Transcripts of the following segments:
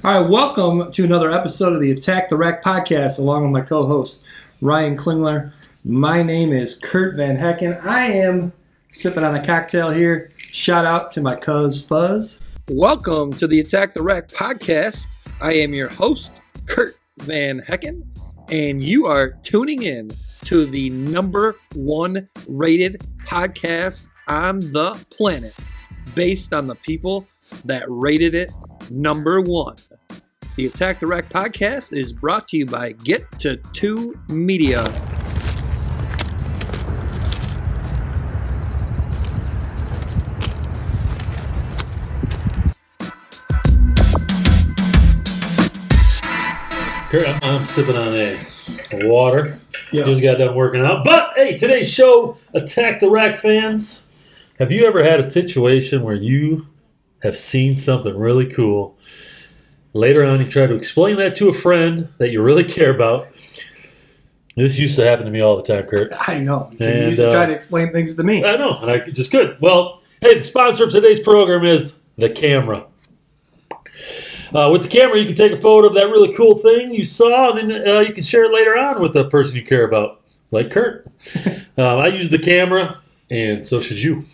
All right, welcome to another episode of the Attack the Rack podcast, along with my co-host, Ryan Klingler. My name is Curt Van Hecken. I am sipping on a cocktail here. Shout out to my cuz Fuzz. Welcome to the Attack the Rack podcast. I am your host, Curt Van Hecken, and you are tuning in to the number one rated podcast on the planet, based on the people that rated it number one. The Attack the Rack podcast is brought to you by Get to 2 Media. Curt, I'm sipping on a water. Yeah. Just got done working out. But, hey, today's show, Attack the Rack fans, have you ever had a situation where you have seen something really cool? Later on, you try to explain that to a friend that you really care about. This used to happen to me all the time, Curt. I know. You And, used to try to explain things to me. I know, and I just could. Well, hey, the sponsor of today's program is the camera. With the camera, you can take a photo of that really cool thing you saw, and then you can share it later on with the person you care about, like Curt. I use the camera, and so should you.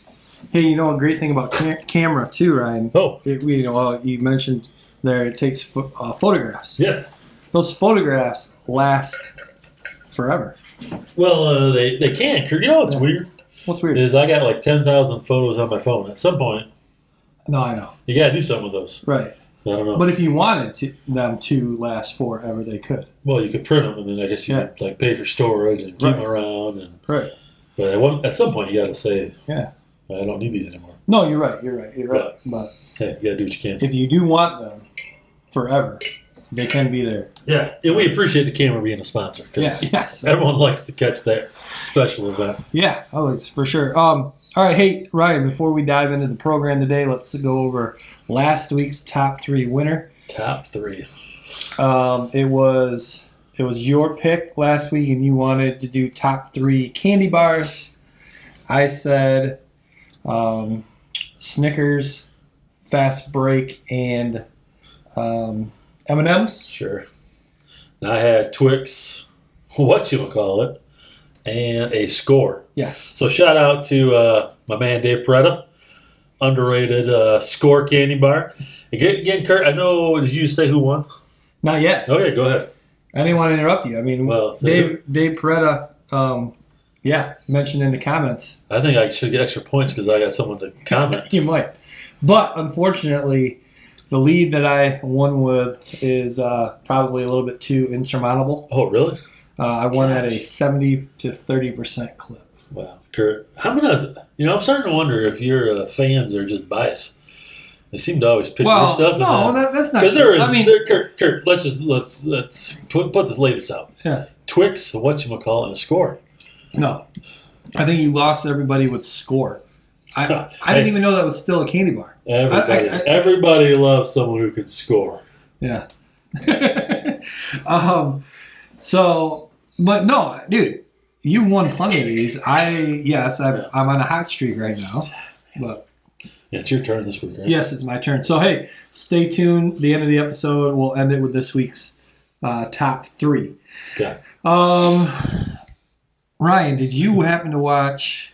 Hey, you know a great thing about camera too, Ryan? Oh. You mentioned there it takes photographs. Yes. Those photographs last forever. Well, they can, Curt. You know what's weird? What's weird? Is I got like 10,000 photos on my phone. At some point, No, I know. you got to do something with those. Right. I don't know. But if you wanted them to last forever, they could. Well, you could print them, and then I guess you could like pay for storage and keep them around. And Right. But at some point, you got to say, Yeah. I don't need these anymore. No, you're right. You're right. But Hey, you got to do what you can. if you do want them forever, they can be there. Yeah, and we appreciate the camera being a sponsor. Yes. Everyone likes to catch that special event. Yeah, it's for sure. All right, hey Ryan, before we dive into the program today, let's go over last week's top 3 winner. Top 3. It was your pick last week, and you wanted to do top 3 candy bars. I said Snickers, Fast Break, and M&M's. Sure. And I had Twix, whatchamacallit, and a Score. Yes. So shout out to my man Dave Peretta, underrated Score candy bar. Again, Curt, I know, did you say who won? Not yet. Okay, go ahead. I didn't want to interrupt you. I mean, Dave Peretta, mentioned in the comments. I think I should get extra points because I got someone to comment. You might. But unfortunately, the lead that I won with is probably a little bit too insurmountable. Oh, really? I won at a 70 to 30% clip. Wow, Curt. I'm starting to wonder if your fans are just biased. They seem to always pick your stuff. No, that's not. Because Curt. Let's put this latest out. Yeah. Twix, whatchamacallit, and a Score. No, I think you lost everybody with Score. I didn't even know that was still a candy bar. Everybody loves someone who can score. Yeah. But no, dude, you won plenty of these. I'm on a hot streak right now. But yeah, it's your turn this week, right? Yes, it's my turn. So hey, stay tuned. The end of the episode, we'll end it with this week's top 3. Okay. Ryan, did you happen to watch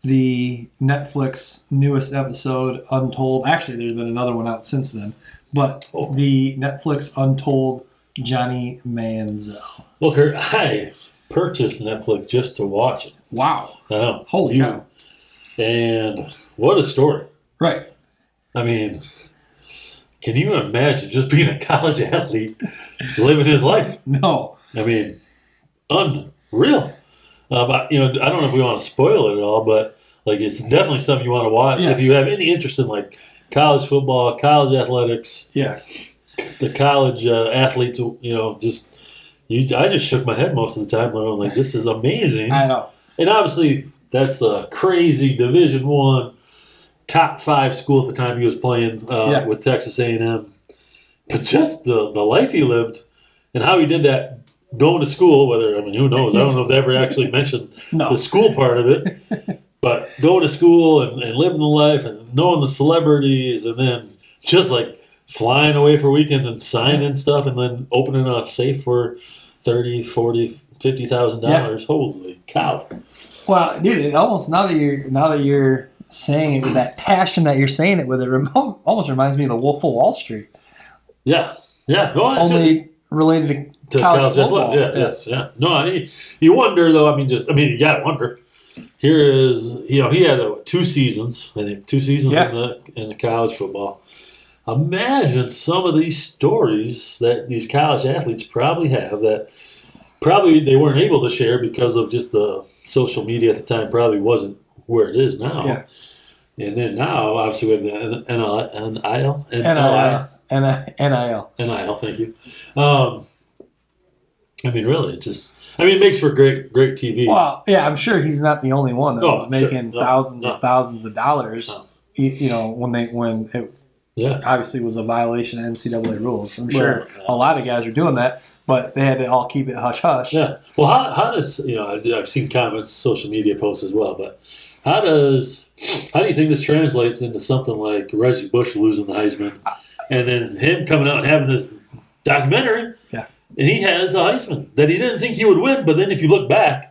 the Netflix newest episode, Untold? Actually, there's been another one out since then. But the Netflix Untold Johnny Manziel. Well, Curt, I purchased Netflix just to watch it. Wow. I know. Holy cow. And what a story. Right. I mean, can you imagine just being a college athlete living his life? No. I mean, unreal. I don't know if we want to spoil it at all, but like it's definitely something you want to watch. Yes. If you have any interest in like college football, college athletics, yes, the college athletes, I just shook my head most of the time. I'm like, this is amazing. I know. And obviously, that's a crazy Division I, top 5 school at the time he was playing with Texas A&M. But just the life he lived and how he did that going to school, who knows? I don't know if they ever actually mentioned the school part of it. But going to school and living the life and knowing the celebrities and then just like flying away for weekends and signing stuff and then opening a safe for $30,000, $40,000, $50,000. Yeah. Holy cow! Well, dude, it almost now that you're saying it with that passion that you're saying it with, it almost reminds me of the Wolf of Wall Street. Yeah. Well, only related to college football. Yeah. No, you wonder though. You gotta wonder. Here is, he had 2 seasons. I think 2 seasons in the college football. Imagine some of these stories that these college athletes probably have that probably they weren't able to share because of just the social media at the time. Probably wasn't where it is now. Yeah. And then now, obviously, we have the NIL. NIL, thank you. Really, it makes for great TV. Well, yeah, I'm sure he's not the only one that was making thousands and thousands of dollars. When it obviously was a violation of NCAA rules. I'm sure a lot of guys are doing that, but they had to all keep it hush hush. Yeah. Well, how does I've seen comments, social media posts as well, but how do you think this translates into something like Reggie Bush losing the Heisman, and then him coming out and having this documentary? Yeah. And he has a Heisman that he didn't think he would win, but then if you look back,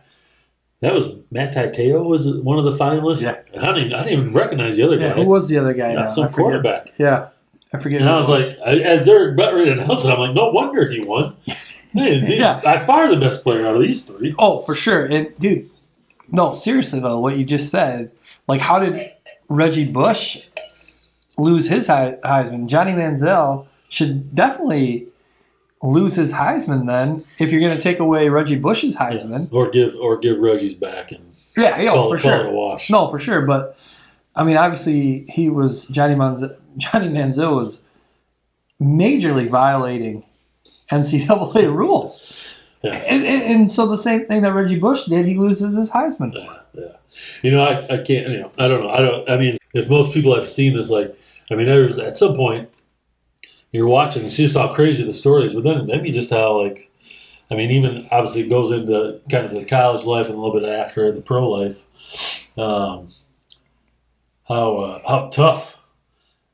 that was Matt Taiteo was one of the finalists. Yeah. And I didn't even recognize the other guy. Who was the other guy? Some quarterback. Yeah. I forget. And I was like, as they're about ready to announce it, I'm like, no wonder he won. He's by far the best player out of these 3. Oh, for sure. And dude, no, seriously though, what you just said, like, how did Reggie Bush lose his Heisman? Johnny Manziel should definitely lose his Heisman then if you're going to take away Reggie Bush's Heisman. Yeah. Or give Reggie's back and for sure. It a wash. No, for sure. But obviously he was Johnny Manziel was majorly violating NCAA rules. Yeah. And so the same thing that Reggie Bush did, he loses his Heisman. Yeah. I can't, I don't know. If most people have seen this, there was at some point you're watching and see just how crazy the story is, but then maybe just how, even obviously it goes into kind of the college life and a little bit after the pro life, how tough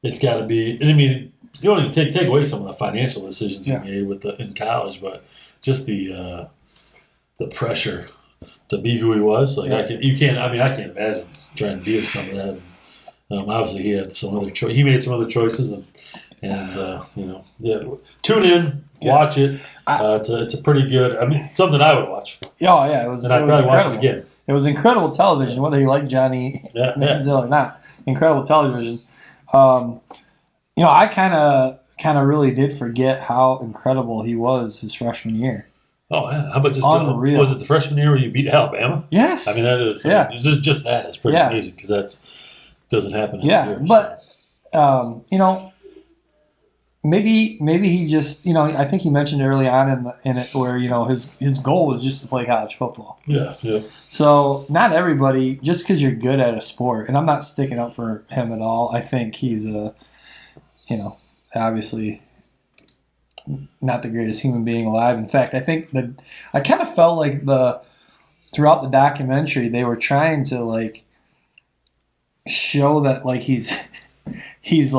it's got to be. And you don't even take away some of the financial decisions he made in college, but just the pressure to be who he was. I can't imagine trying to deal with some of that. Obviously he had some other he made some other choices tune in, watch it. It's a pretty good. Something I would watch. Oh yeah, it was. And I'd probably watch it again. It was incredible television, whether you like Johnny Manziel or not. Incredible television. I kind of really did forget how incredible he was his freshman year. Oh yeah, how about just unreal? Was it the freshman year where you beat Alabama? Yes. That is. Yeah. Just that is pretty amazing because that doesn't happen. But maybe he just I think he mentioned early on in it where his goal was just to play college football. Yeah. So not everybody, just because you're good at a sport, and I'm not sticking up for him at all. I think he's obviously not the greatest human being alive. In fact, I think that I kind of felt like throughout the documentary they were trying to show that he's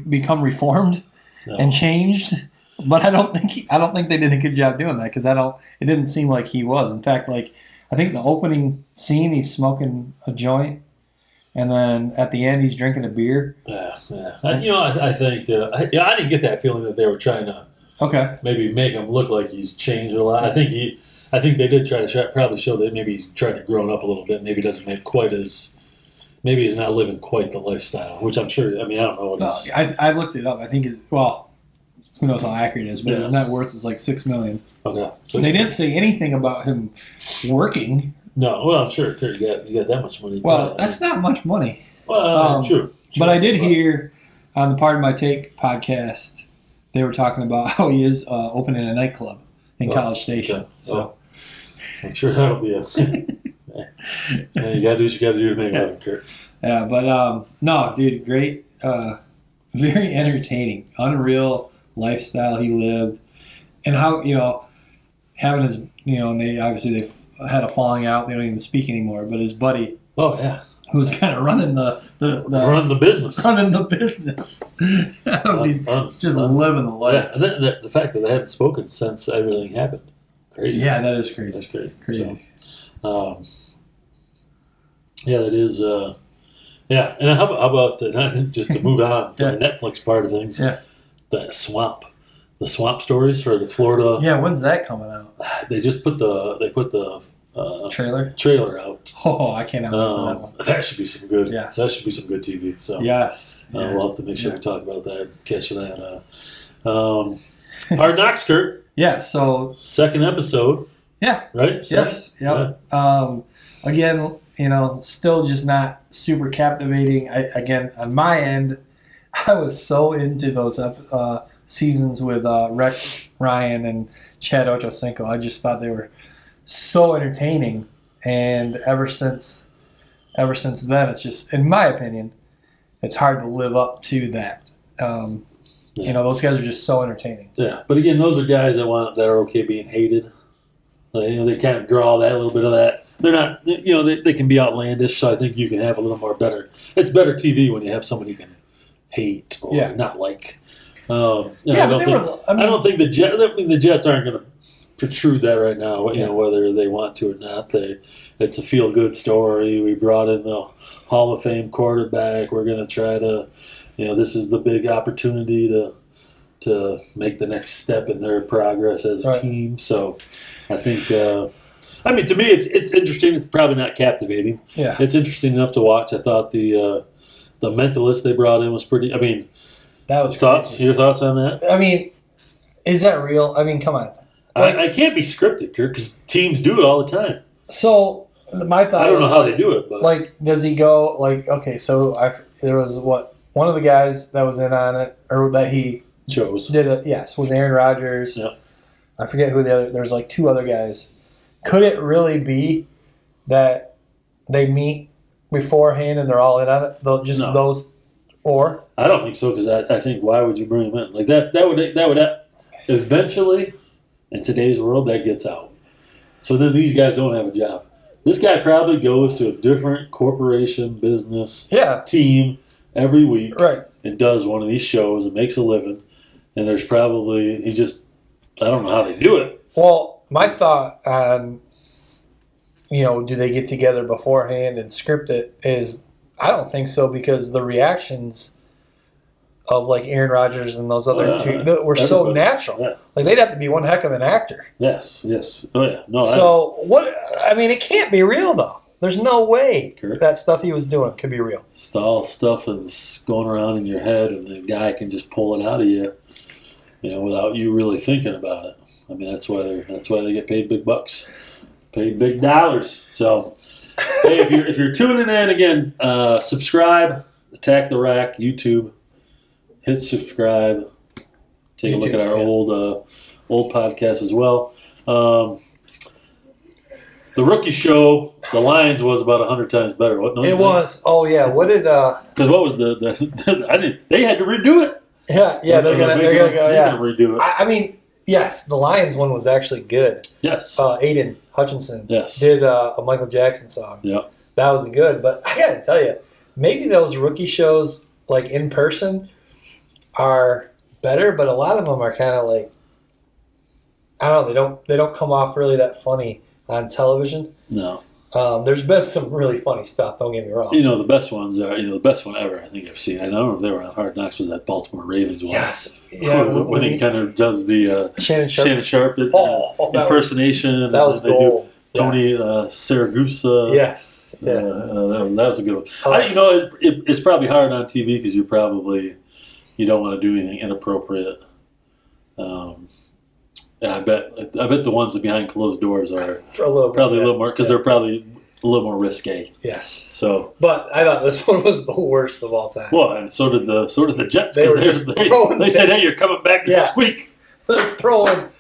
become reformed and changed, but I don't think they did a good job doing that because it didn't seem like he was. In fact, I think the opening scene he's smoking a joint, and then at the end he's drinking a beer. Yeah. I think I didn't get that feeling that they were trying to maybe make him look like he's changed a lot. I think they did try to probably show that maybe he's tried to grow up a little bit. Maybe doesn't make quite as. Maybe he's not living quite the lifestyle, which I'm sure. I don't know what he's. I looked it up. I think who knows how accurate it is, but his net worth is $6 million. Okay. So they didn't say anything about him working. No, well, I'm sure you got that much money. Well, that's not much money. Well, true. But I did hear on the Pardon My Take podcast, they were talking about how he is opening a nightclub in College Station. Okay. So I'm sure that'll be you gotta do what you gotta do to make it happen, Kurt. Yeah, but no, dude, great, very entertaining, unreal lifestyle he lived, and how having his and they obviously they had a falling out. They don't even speak anymore. But his buddy, who's kind of running the business. Running the business. Just living the life. Yeah, and then the fact that they haven't spoken since everything happened. Crazy. Yeah, that is crazy. That's crazy. Crazy. So, yeah, that is. Yeah, and how about just to move on to the Netflix part of things? Yeah. The swamp stories for the Florida. Yeah, when's that coming out? They just put the trailer out. Oh, I can't remember that one. That should be some good. Yes. That should be some good TV. So yes, we'll have to make sure we talk about that. Catch that. Hard Knocks, Curt. Yeah. So second episode. Yeah. Right. Yes. Yep. Yeah. Again, still just not super captivating. Again, on my end, I was so into those seasons with Rex Ryan and Chad Ochocinco. I just thought they were so entertaining, and ever since then, it's just, in my opinion, it's hard to live up to that. Those guys are just so entertaining. Yeah, but again, those are guys that are okay being hated. They kind of draw that, a little bit of that. They're not, they can be outlandish. So I think you can have a little more better. It's better TV when you have someone you can hate or not like. I don't think the Jets aren't going to protrude that right now. Whether they want to or not. It's a feel good story. We brought in the Hall of Fame quarterback. We're going to try to, this is the big opportunity to make the next step in their progress as a team. So I think, to me, it's interesting. It's probably not captivating. Yeah. It's interesting enough to watch. I thought the Mentalist they brought in was pretty. That was crazy. Your thoughts on that? Is that real? Come on. I can't be scripted, Curt, because teams do it all the time. So my thought. I don't know how they do it, but does he go okay? So there was one of the guys that was in on it, or that he chose. Did it? Yes, was Aaron Rodgers. Yeah. I forget who the other. There's two other guys. Could it really be that they meet beforehand and they're all in on it? Those four? I don't think so, because I think, why would you bring them in? That would eventually, in today's world, that gets out. So then these guys don't have a job. This guy probably goes to a different corporation, business, team every week, and does one of these shows and makes a living. And there's probably, I don't know how they do it. Well, my thought on, do they get together beforehand and script it is, I don't think so, because the reactions of Aaron Rodgers and those other two were so natural. Yeah. They'd have to be one heck of an actor. Yes. Oh yeah. No. So it can't be real though. There's no way that stuff he was doing could be real. It's all stuff that's going around in your head, and the guy can just pull it out of you, without you really thinking about it. That's why they get paid big bucks, paid big dollars. So, hey, if you're tuning in again, subscribe, Attack the Rack, YouTube, hit subscribe, take a look at our old podcast as well. The rookie show, the Lions was about 100 times better. What? It was. Oh yeah. What did? Because what was they had to redo it. Yeah. They're gonna go. Yeah. Redo it. Yes, the Lions one was actually good. Yes. Aiden Hutchinson did a Michael Jackson song. Yeah. That was good, but I gotta tell you, maybe those rookie shows, in person, are better, but a lot of them are kind of I don't know, they don't come off really that funny on television. No. There's been some really funny stuff, don't get me wrong. The best ones are, the best one ever I think I've seen. I don't know if they were on Hard Knocks, was that Baltimore Ravens one. Yes. Yeah, when he kind of does the Shannon Sharp impersonation. That was gold. Tony Saragusa. Yes. Yeah. That was a good one. It's probably hard on TV because you don't want to do anything inappropriate. And I bet the ones that behind closed doors are probably a little more, because they're probably a little more risque. Yes. So, but I thought this one was the worst of all time. Well, and so did the Jets. They said, "Hey, you're coming back this week." They're throwing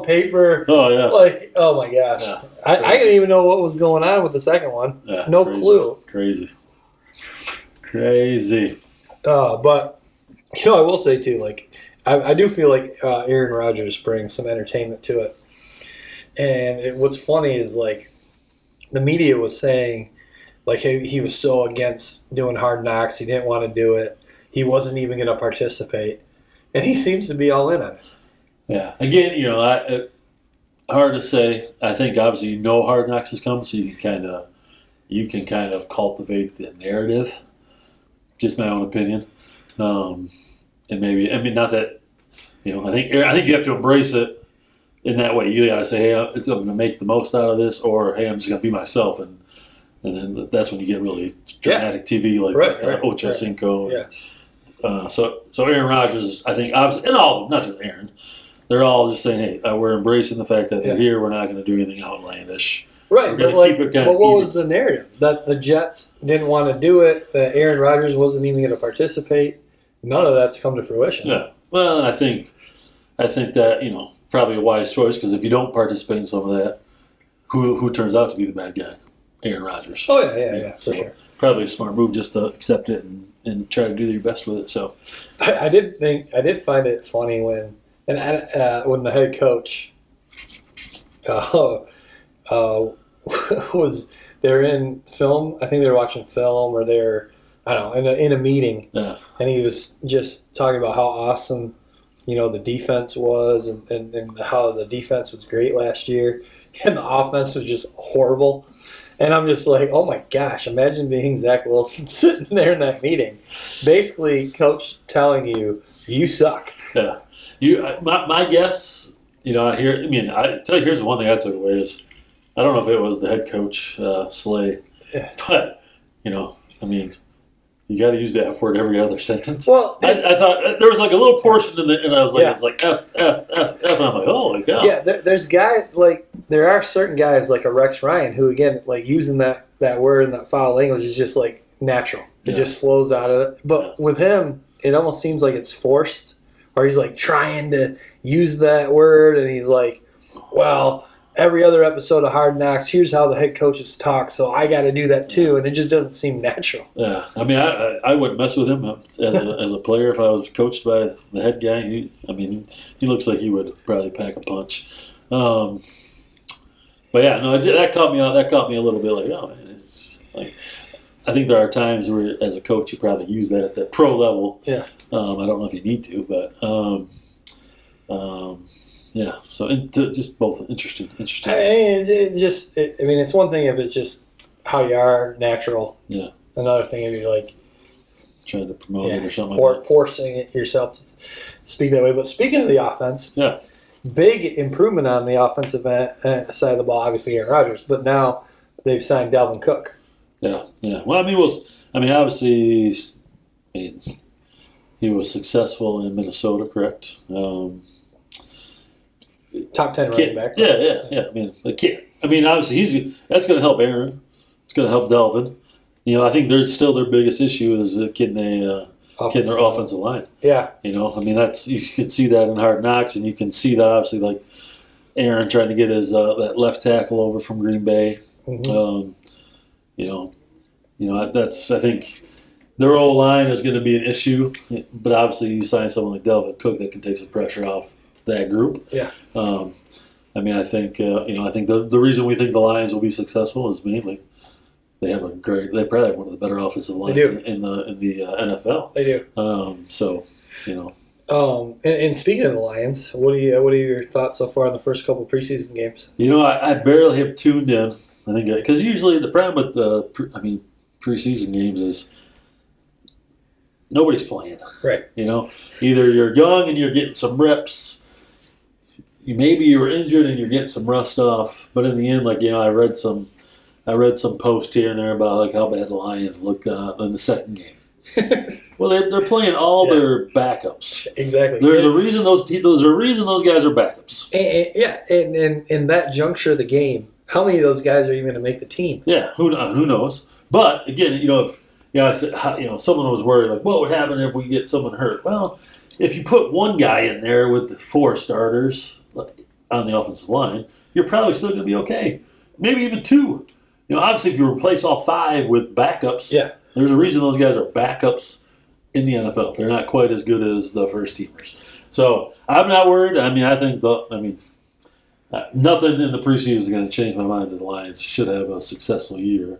paper. Oh yeah. Oh my gosh. Yeah, I didn't even know what was going on with the second one. Yeah, no clue. Crazy. But I will say too, I do feel like Aaron Rodgers brings some entertainment to it. And what's funny is the media was saying Like he was so against doing Hard Knocks. He didn't want to do it. He wasn't even going to participate. And he seems to be all in on it. Yeah. Again, hard to say. I think obviously Hard Knocks is coming, so you can kind of cultivate the narrative. Just my own opinion. And maybe not that I think you have to embrace it in that way. You got to say, hey, I'm going to make the most out of this, or hey, I'm just going to be myself, and then that's when you get really dramatic TV like Ocho Cinco. Yeah. So Aaron Rodgers, I think, obviously, and all, not just Aaron, they're all just saying, hey, we're embracing the fact that they're here. We're not going to do anything outlandish. Right, but what was the narrative? That the Jets didn't want to do it, that Aaron Rodgers wasn't even going to participate. None of that's come to fruition. Yeah. Well, I think that, probably a wise choice, because if you don't participate in some of that, who turns out to be the bad guy? Aaron Rodgers. Oh, yeah, for sure. Probably a smart move just to accept it and try to do your best with it. So I did find it funny when the head coach was they're in film. I think they were watching film, or they're in a meeting, and he was just talking about how awesome the defense was, and how the defense was great last year, and the offense was just horrible. And I'm just like, oh my gosh, imagine being Zach Wilson sitting there in that meeting, basically coach telling you suck. Yeah, my guess, I tell you, here's the one thing I took away is, I don't know if it was the head coach, Slay, but, you got to use the F word every other sentence. Well, I thought there was like a little portion in it, and I was like, it's like F, and I'm like, oh my God. Yeah, there's guys, there are certain guys like a Rex Ryan who, again, using that word and that foul language is just natural. It just flows out of it. But with him, it almost seems like it's forced, or he's trying to use that word, and he's like, well, every other episode of Hard Knocks, here's how the head coaches talk, so I got to do that too, and it just doesn't seem natural. Yeah, I wouldn't mess with him as a player if I was coached by the head guy. He looks like he would probably pack a punch. But yeah, no, that caught me out. That caught me a little bit it's like, I think there are times where, as a coach, you probably use that at the pro level. Yeah. I don't know if you need to, but. Yeah, so just both interesting. It's one thing if it's just how you are, natural. Yeah. Another thing if you're trying to promote it or something forcing it yourself to speak that way. But speaking of the offense, big improvement on the offensive side of the ball, obviously Aaron Rodgers, but now they've signed Dalvin Cook. Yeah. Well, obviously, he was successful in Minnesota, correct? Top 10 running back. Yeah. Obviously that's going to help Aaron. It's going to help Delvin. I think their biggest issue is getting their offensive line. Yeah. That's, you can see that in Hard Knocks, and you can see that obviously Aaron trying to get his that left tackle over from Green Bay. Mm-hmm. That's, I think their O-line is going to be an issue, but obviously you sign someone like Dalvin Cook that can take some pressure off that group. Yeah. I think the reason we think the Lions will be successful is mainly they probably have one of the better offensive lines in the NFL. They do. And speaking of the Lions, what are your thoughts so far on the first couple preseason games? I barely have tuned in. I think because usually the problem with the preseason games is nobody's playing. Right. Either you're young and you're getting some reps. Maybe you were injured and you're getting some rust off, but in the end, I read some post here and there about how bad the Lions looked in the second game. Well, they're playing all their backups. Exactly. There's a reason those guys are backups. And in that juncture of the game, how many of those guys are even going to make the team? Yeah, who knows? But again, someone was worried what would happen if we get someone hurt? Well, if you put one guy in there with the 4 starters on the offensive line, you're probably still going to be okay. Maybe even 2. Obviously, if you replace all 5 with backups, there's a reason those guys are backups in the NFL. They're not quite as good as the first teamers. So I'm not worried. I think nothing in the preseason is going to change my mind that the Lions should have a successful year.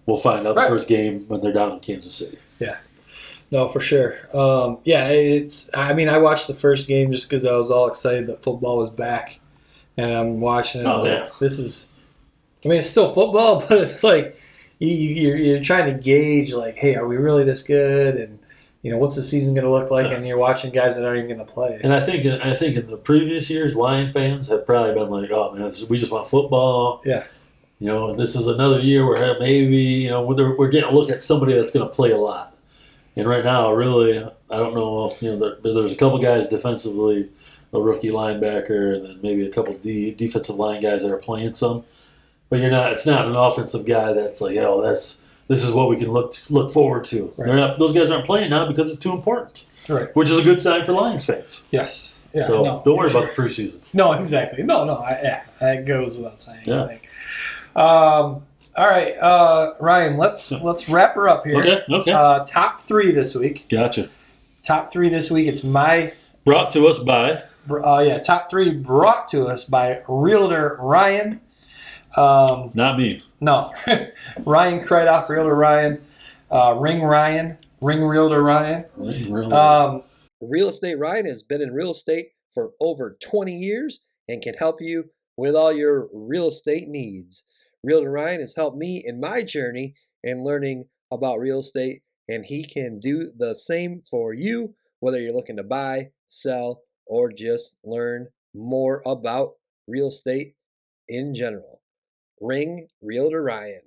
we'll find out the first game when they're down in Kansas City. Yeah. No, for sure. I watched the first game just because I was all excited that football was back. And I'm watching it. It's still football, but it's like you're trying to gauge, like, hey, are we really this good? And, what's the season going to look like? And you're watching guys that aren't even going to play. And I think in the previous years, Lion fans have probably been like, oh, man, we just want football. Yeah. This is another year where maybe, we're getting a look at somebody that's going to play a lot. And right now, really, I don't know. There's a couple guys defensively, a rookie linebacker, and then maybe a couple defensive line guys that are playing some. But it's not an offensive guy that's like, this is what we can look forward to. Right. Those guys aren't playing now because it's too important. Right. Which is a good sign for Lions fans. Yes. Yeah, so don't worry about the preseason. No, exactly. No, that goes without saying. Yeah. I think. All right, Ryan, let's wrap her up here. Okay. Top 3 this week. Gotcha. Top 3 this week. It's brought to us by. Top 3 brought to us by Realtor Ryan. Not me. No, Ryan Kruitoff, Realtor Ryan. Ring Realtor Ryan. Real Estate Ryan has been in real estate for over 20 years and can help you with all your real estate needs. Realtor Ryan has helped me in my journey in learning about real estate, and he can do the same for you, whether you're looking to buy, sell, or just learn more about real estate in general. Ring Realtor Ryan.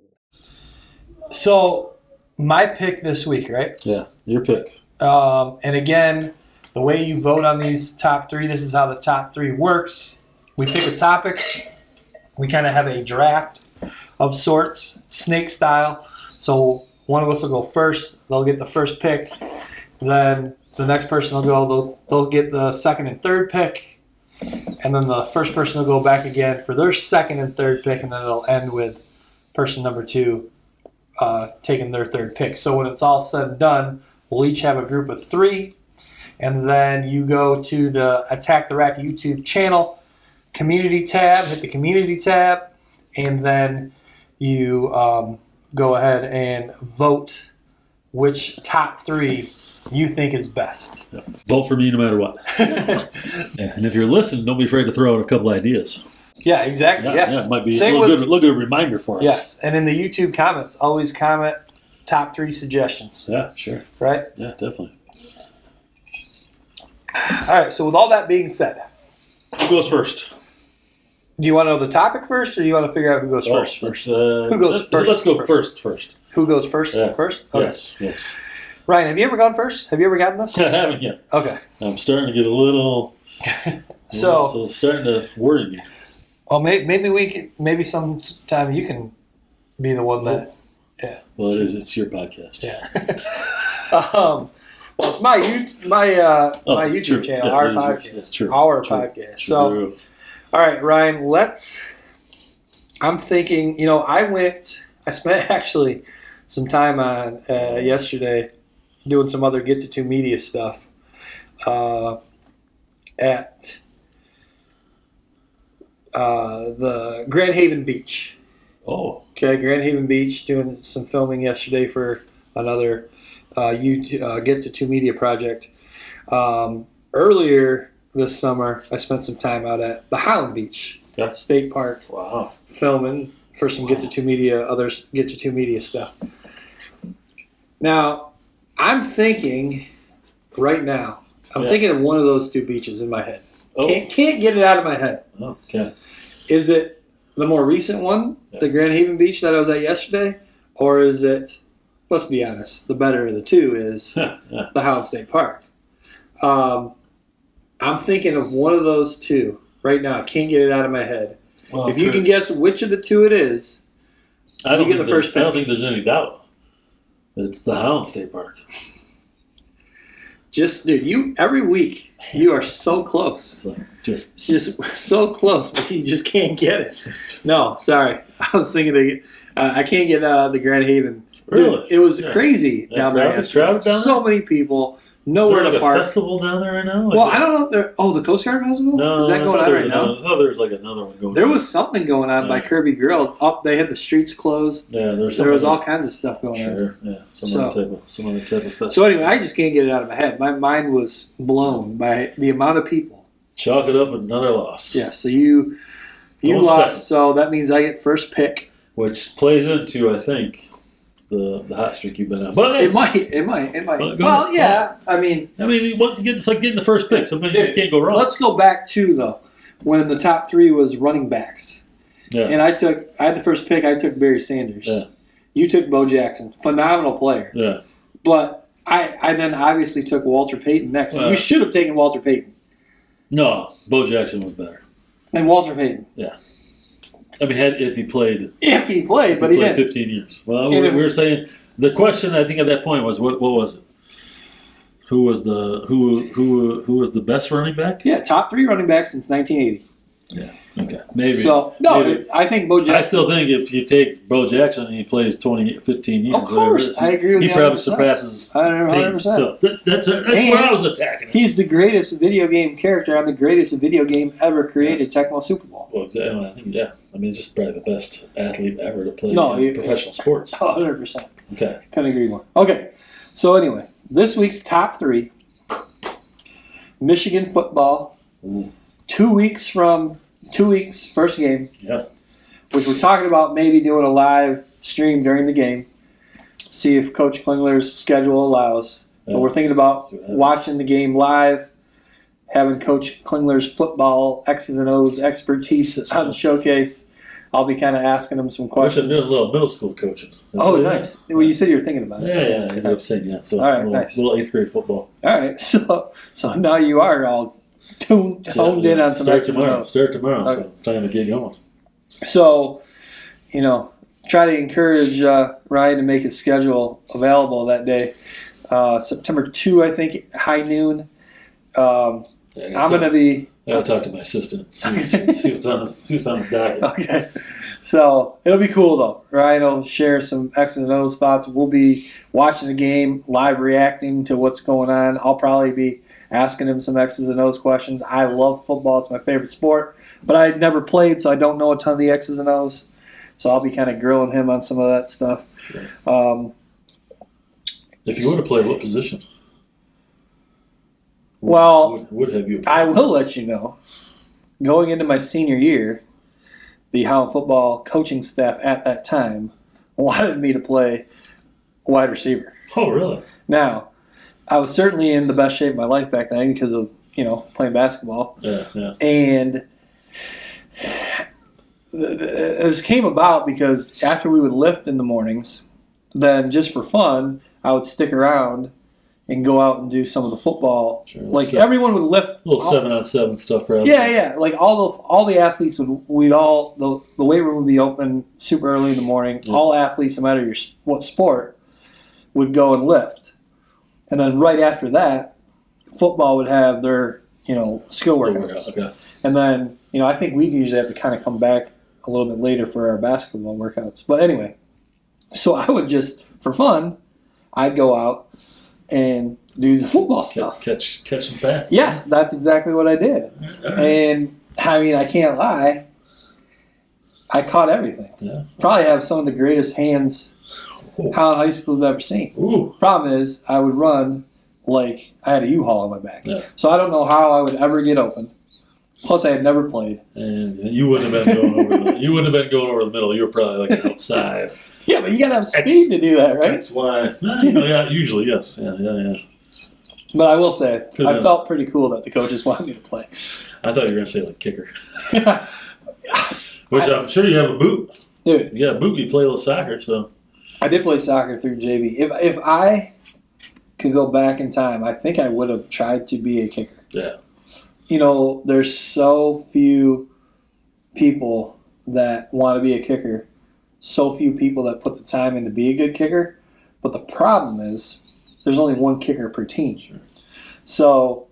So, my pick this week, right? Yeah, your pick. And again, the way you vote on these top 3, this is how the top 3 works. We pick a topic. We kind of have a draft of sorts, snake style. So one of us will go first. They'll get the first pick. Then the next person will go. They'll get the second and third pick. And then the first person will go back again for their second and third pick. And then it'll end with person number 2 taking their third pick. So when it's all said and done, we'll each have a group of 3. And then you go to the Attack the Rack YouTube channel community tab, hit the community tab, and then you go ahead and vote which top 3 you think is best. Yeah. Vote for me no matter what. And if you're listening, don't be afraid to throw out a couple ideas. Yeah, exactly. Yeah, it might be a good reminder for us. Yes, and in the YouTube comments, always comment top 3 suggestions. Yeah, sure. Right? Yeah, definitely. All right, so with all that being said. Who goes first? Do you want to know the topic first, or do you want to figure out who goes first? Who goes first? Let's go first. Who goes first? Yeah. First? Okay. Yes. Ryan, have you ever gone first? Have you ever gotten this? I haven't yet. Okay. I'm starting to get a little. So starting to worry me. Well, maybe sometime you can be the one that. Yeah. Well, it's your podcast. Yeah. Well, it's my YouTube channel, our podcast. That's true. Our podcast. So. All right, Ryan, I'm thinking, I spent actually some time on yesterday doing some other Get to 2 Media stuff at the Grand Haven Beach. Oh. Okay, Grand Haven Beach, doing some filming yesterday for another YouTube, Get to 2 Media project. Earlier this summer, I spent some time out at the Holland Beach State Park. Wow. Filming for some Get to 2 Media, others Get to 2 Media stuff. Now, I'm thinking right now, thinking of one of those 2 beaches in my head. Oh. Can't get it out of my head. Okay. Is it the more recent one, the Grand Haven Beach that I was at yesterday, or is it, let's be honest, the better of the 2 is the Holland State Park? I'm thinking of one of those 2 right now. Can't get it out of my head. Well, if you can guess which of the 2 it is, you get the first pick. I don't think there's any doubt. It's the Holland State Park. Dude, every week you are so close. Just so close, but you just can't get it. No, sorry. I was thinking I can't get the Grand Haven. Really? Dude, it was crazy down there. So many people. nowhere like to park. A festival down there right now? Well, I don't know if there. Oh, the Coast Guard Festival? No, is that going on right now? Oh, there's like another one going. There was something going on by Kirby Grill. Up, they had the streets closed. Yeah, there was all kinds of stuff going on. Sure, yeah, some other type of festival. So anyway, I just can't get it out of my head. My mind was blown by the amount of people. Chalk it up with another loss. Yeah, so you lost, so that means I get first pick. Which plays into, I think, the hot streak you've been on. But it might. Well, yeah. I mean, once you get, it's like getting the first pick. Sometimes you just can't go wrong. Let's go back to though when the top 3 was running backs. Yeah. And I had the first pick. I took Barry Sanders. Yeah. You took Bo Jackson, phenomenal player. Yeah. But I then obviously took Walter Payton next. You should have taken Walter Payton. No, Bo Jackson was better. And Walter Payton. Yeah. I mean, if he played. If he played, but he didn't. 15 years. Well, we were saying the question I think at that point was what was it? Who was the best running back? Yeah, top 3 running backs since 1980. Yeah. Okay. Maybe. So maybe. I think Bo Jackson. I still think if you take Bo Jackson and he plays 15 years, of course, I agree with you. He probably surpasses 100%. So that's where I was attacking him. He's the greatest video game character on the greatest video game ever created, Tecmo Super Bowl. Well, exactly. I think, he's just probably the best athlete ever to play in professional sports. 100%. Okay. Couldn't agree more. Okay. So anyway, this week's top 3: Michigan football. Ooh. 2 weeks, first game. Yeah. Which we're talking about maybe doing a live stream during the game. See if Coach Klingler's schedule allows. Yeah. But we're thinking about watching the game live, having Coach Klingler's football X's and O's expertise on the showcase. I'll be kind of asking him some questions. I wish I knew a little middle school coaches. Oh, nice. Well, you said you were thinking about it. Yeah, I ended up saying that. So all right, nice. Little 8th grade football. All right, so now you are all honed in on some X's and O's. Start tomorrow, okay. So it's time to get going. So, try to encourage Ryan to make his schedule available that day. September 2, I think, high noon. I'm going to be... I got to talk to my assistant. See what's on the docket. Okay. So, it'll be cool, though. Ryan will share some X's and O's thoughts. We'll be watching the game, live reacting to what's going on. I'll probably be asking him some X's and O's questions. I love football. It's my favorite sport. But I've never played, so I don't know a ton of the X's and O's. So I'll be kind of grilling him on some of that stuff. Sure. If you were to play, what position? Would have you? I will let you know. Going into my senior year, the Holland football coaching staff at that time wanted me to play wide receiver. Oh, really? Now, I was certainly in the best shape of my life back then because of, playing basketball. Yeah. And this came about because after we would lift in the mornings, then just for fun, I would stick around and go out and do some of the football. Sure, everyone would lift. A little 7-on-7 stuff, probably. Yeah. Like all the athletes the weight room would be open super early in the morning. Yeah. All athletes, no matter what sport, would go and lift. And then right after that, football would have their, skill workouts. Okay. And then, I think we usually have to kind of come back a little bit later for our basketball workouts. But anyway, so I would just, for fun, I'd go out and do the football stuff. Catch some passes. Yes, that's exactly what I did. Right. And, I can't lie, I caught everything. Yeah. Probably have some of the greatest hands Holland High School's ever seen. Ooh. Problem is, I would run like I had a U-Haul on my back. Yeah. So I don't know how I would ever get open. Plus, I had never played. And you wouldn't have been going over you wouldn't have been going over the middle. You were probably like outside. Yeah, but you got to have speed to do that, right? That's why. Yeah, usually, yes. Yeah. But I will say, I felt pretty cool that the coaches wanted me to play. I thought you were going to say like kicker. Which I'm sure you have a boot. Dude. You got a boot, you play a little soccer, so. I did play soccer through JV. If I could go back in time, I think I would have tried to be a kicker. Yeah. There's so few people that want to be a kicker, so few people that put the time in to be a good kicker. But the problem is there's only one kicker per team. Sure. So,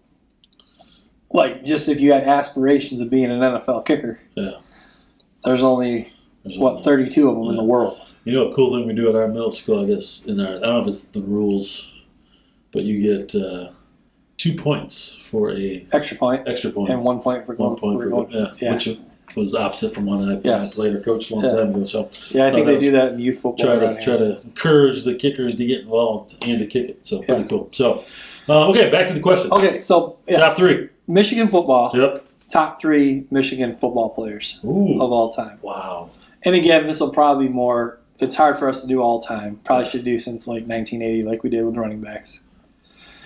just if you had aspirations of being an NFL kicker, there's only 32 of them in the world. A cool thing we do at our middle school, I guess, I don't know if it's the rules, but you get 2 points for a Extra point. And 1 point for going. 1 point for Yeah. which was opposite from one I played or coached a long time ago. So yeah, I think they do that in youth football. Try to encourage the kickers to get involved and to kick it. So pretty cool. So okay, back to the question. Okay, so top 3 Michigan football. Yep. Top 3 Michigan football players of all time. Wow. And again, this will probably be more. It's hard for us to do all time. Probably should do since like 1980, like we did with running backs.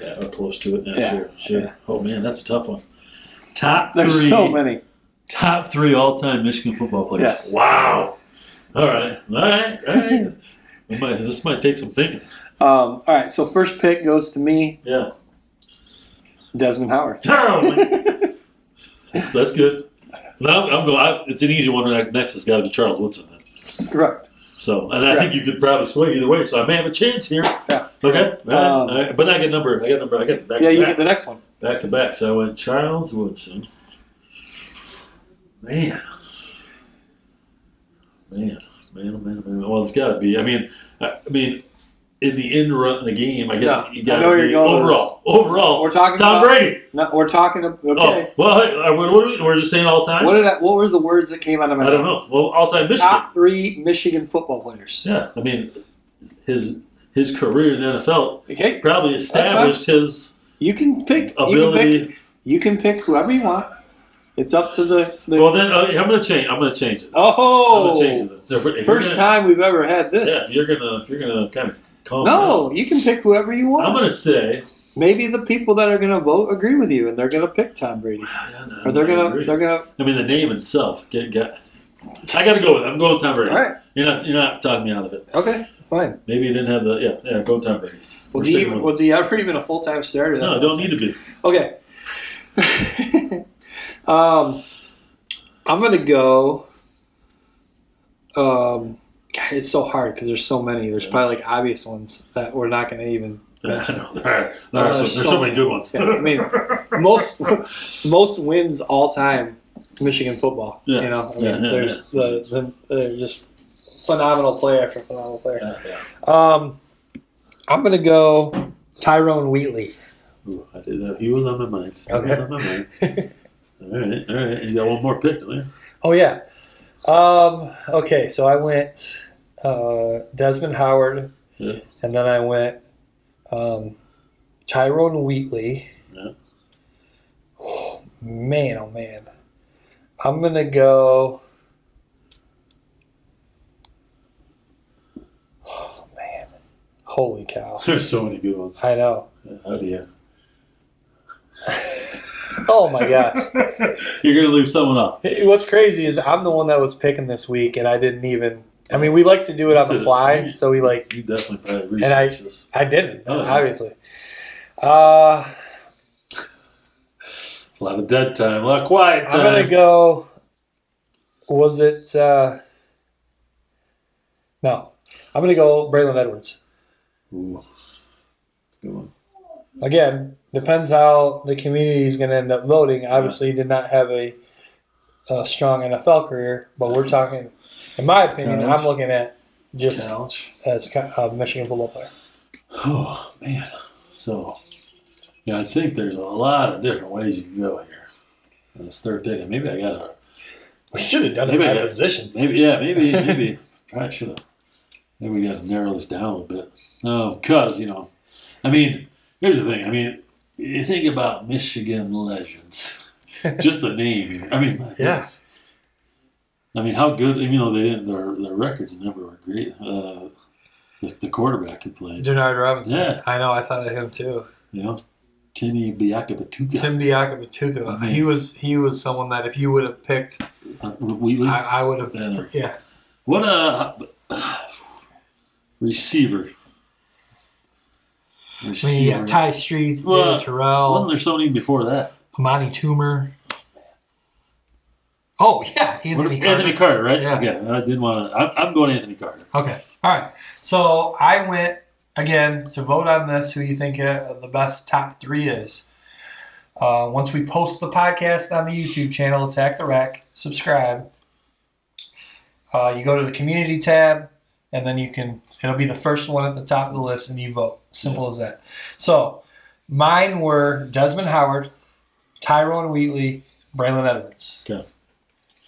Yeah, we're close to it now. Yeah. Sure. Yeah. Oh man, that's a tough one. Top 3. There's so many. Top 3 all-time Michigan football players. Yes. Wow. All right. This might take some thinking. All right. So first pick goes to me. Yeah. Desmond Howard. That's good. Now I'm going. It's an easy one. Next has got to be Charles Woodson. Then. Correct. So, and I think you could probably sway either way. So I may have a chance here. Yeah. Okay. All right. But I get number. I got back. Yeah, you get the next one. Back to back. So I went Charles Woodson. Man. Well, it's got to be. I mean, in the end run of the game, I guess you got to be overall. We're talking Tom Brady. No, we're talking. Okay. Oh, well, we're just saying all time. What was the words that came out of my mouth? I don't know. Well, all time Michigan. Top 3 Michigan football players. Yeah, I mean, his career in the NFL probably established his. You can pick ability. You can pick whoever you want. It's up to the Well, then I'm going to change. I'm going to change it. Oh, I'm going to change it. First time we've ever had this. Yeah, if you're gonna kind of calm No, down. you can pick whoever you want. I'm going to say maybe the people that are going to vote agree with you, and they're going to pick Tom Brady, or they're going to. I mean, the name itself. I got to go with it. I'm going with Tom Brady. All right. You're not talking me out of it. Okay, fine. Maybe he didn't have the go Tom Brady. Was he ever even a full-time starter? No, don't need to be. Okay. I'm going to go. It's so hard because there's so many. There's probably like obvious ones that we're not going to even mention. There are so many good ones. Yeah, I mean, most wins all time Michigan football. Yeah. You know, there's just phenomenal player after phenomenal player. Yeah. I'm going to go Tyrone Wheatley. Ooh, I did that. He was on my mind. Okay. All right. You got one more pick, don't you? Oh, yeah. Okay, so I went Desmond Howard, and then I went Tyrone Wheatley. Yeah. Oh, man. I'm going to go... Oh, man. Holy cow. There's so many good ones. I know. How do you? Oh, my gosh. You're going to leave someone off. What's crazy is I'm the one that was picking this week, and I didn't even... I mean, we like to do it on the fly, so we like... You definitely probably researched this. I didn't, obviously. A lot of dead time, a lot of quiet time. I'm going to go... Was it... No. I'm going to go Braylon Edwards. Ooh. Good one. Again, depends how the community is going to end up voting. Obviously, he did not have a strong NFL career, but we're talking, in my opinion, I'm looking at just as a Michigan football player. Oh, man. So, I think there's a lot of different ways you can go here. In this third pick, maybe I got to... We should have done it by position. Maybe. Probably should have. Maybe we got to narrow this down a little bit. Because, I mean... Here's the thing. I mean, you think about Michigan legends. Just the name. I mean, yes. I mean, how good? Even though they didn't, their records never were great. The quarterback who played, Denard Robinson. Yeah, I know. I thought of him too. Timmy Biakabatuka. Tim Biakabatuka. I mean, he was someone that if you would have picked, Wheatley, I would have. Yeah. What a receiver. I mean, you got Ty Streets, David Terrell. Wasn't there somebody before that? Amani Toomer. Oh, yeah. Anthony Carter, right? Yeah. Okay. I didn't want to. I'm going Anthony Carter. Okay. All right. So I went, again, to vote on this, who you think the best top 3 is. Once we post the podcast on the YouTube channel, Attack the Rack, subscribe. You go to the community tab, and then it'll be the first one at the top of the list, and you vote. Simple as that. So Mine were Desmond Howard, Tyrone Wheatley, Braylon Edwards. Okay.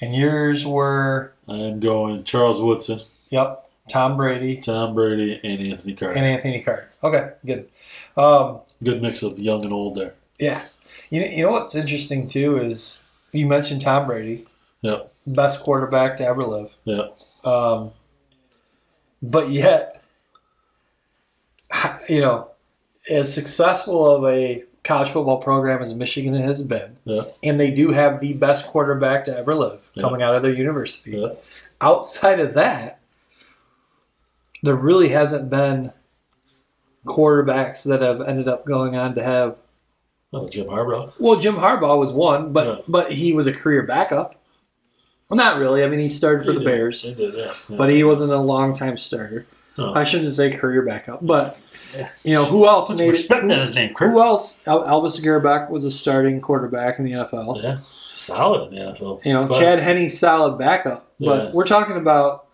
And yours were? I'm going Charles Woodson. Yep. Tom Brady, and Anthony Carter. Okay, good. Good mix of young and old there. Yeah. You know what's interesting, too, is you mentioned Tom Brady. Yep. Best quarterback to ever live. Yep. But yet, as successful of a college football program as Michigan has been, and they do have the best quarterback to ever live coming out of their university. Outside of that, there really hasn't been quarterbacks that have ended up going on to have. Well, Jim Harbaugh. Well, Jim Harbaugh was one, but he was a career backup. Well, not really. I mean, he started for the Bears. He did, yeah. But he wasn't a long-time starter. Oh. I shouldn't say career backup, but who else Put made respect on his name, Kurt. Who else? Elvis Aguirre was a starting quarterback in the NFL. Yeah, solid in the NFL. Chad Henne's solid backup, but we're talking about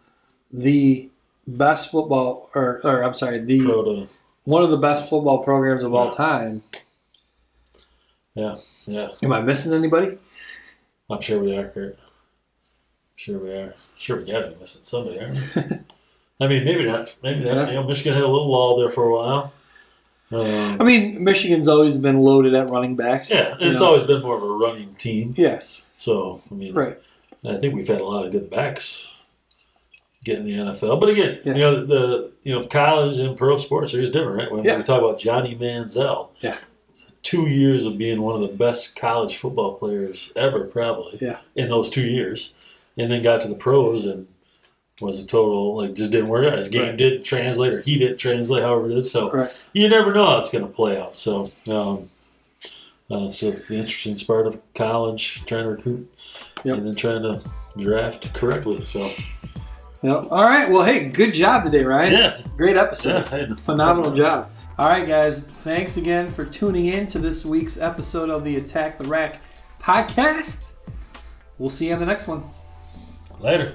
the best football, one of the best football programs of all time. Yeah. Am I missing anybody? I'm sure we are, Kurt. Sure we are. Sure we gotta be missing somebody, aren't we? I mean, maybe not. Michigan had a little lull there for a while. Michigan's always been loaded at running back. Yeah, it's always been more of a running team. Yes. So, right. I think we've had a lot of good backs get in the NFL. But again, the college and pro sports are different, right? When we talk about Johnny Manziel, 2 years of being one of the best college football players ever, probably, in those 2 years, and then got to the pros and was a total, just didn't work out. His game didn't translate, or he didn't translate, however it is. So you never know how it's going to play out. So, so it's the interesting part of college, trying to recruit and then trying to draft correctly. So. Yep. All right. Well, hey, good job today, Ryan. Yeah. Great episode. Yeah, Phenomenal job. All right, guys. Thanks again for tuning in to this week's episode of the Attack the Rack podcast. We'll see you on the next one. Later.